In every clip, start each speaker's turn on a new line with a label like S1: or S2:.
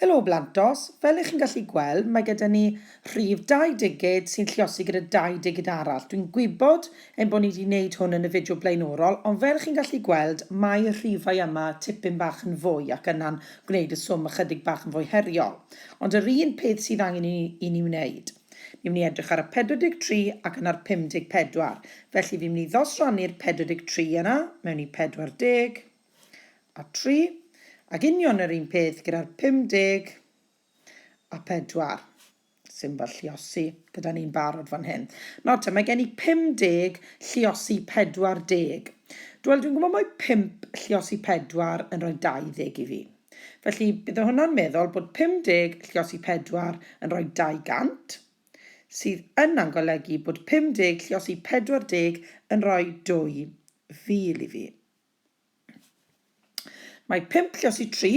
S1: Helo blantos, fel ych chi'n gallu gweld, mae gyda ni rhif 2 digid sy'n lluosi gyda 2 digid arall. Dwi'n gwybod ein bod ni wedi gwneud hwn yn y fideo blaenorol, ond fel chi'n gallu gweld, mae y rhifau yma tipyn bach yn fwy ac yna'n gwneud y swm ychydig bach yn fwy heriol. Ond yr un peth sydd angen i ni wneud. Ni'n mynd i edrych ar y 43 ac yn ar 54. Felly fi'n mynd i ddosrannu'r 43 yna mewn i 40 a 3. Ac union yr un peth gyda'r 50 a 4. Symbol lluosi gyda ni'n barod fan hyn. Nawr mae gen i 50 lluosi 40. Dwi'n gwybod mae 5 lluosi 4 yn rhoi 20 i fi. Felly bydd hwnna'n meddwl bod 50 lluosi 4 yn rhoi 200, sydd yna'n golygu bod 50 lluosi 40 yn rhoi 2,000 i fi. Mae 5 lluosi 3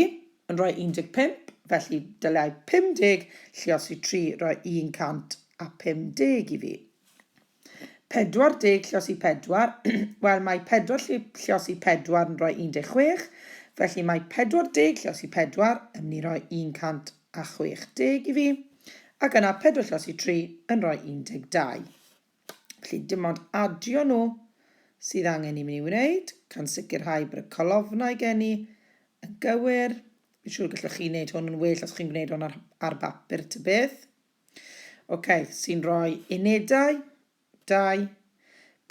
S1: yn rhoi 15, felly dylai 50 lluosi 3 rhoi 150 i fi. 40 lluosi 4, wel mae 4 lluosi 4 yn rhoi 16, felly mae 40 lluosi 4 yn mynd i rhoi 160 i fi, ac yna 4 lluosi 3 yn rhoi 12. Felly dim ond adio nhw sydd angen i mi wneud, can sicrhau bod y colofnau gen i yn gywir. Fi'n siŵr gallwch chi wneud hwn yn well os chi'n gwneud hwn ar bapur ta beth. Sy'n rhoi unedau, 2,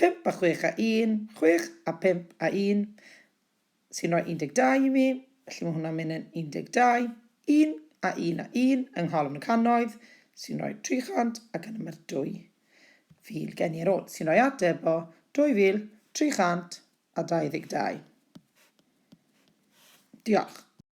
S1: 5 a 6 a 1, 6 a 5 a 1, sy'n rhoi 12 i mi. Felly mae hwnna'n mynd yn 12, 1 a 1 a 1 yng ngholofn y cannoedd, sy'n rhoi 300 ac yna mae'r 2,000 gen i'r ôl, sy'n rhoi ateb o 2,322. Diolch.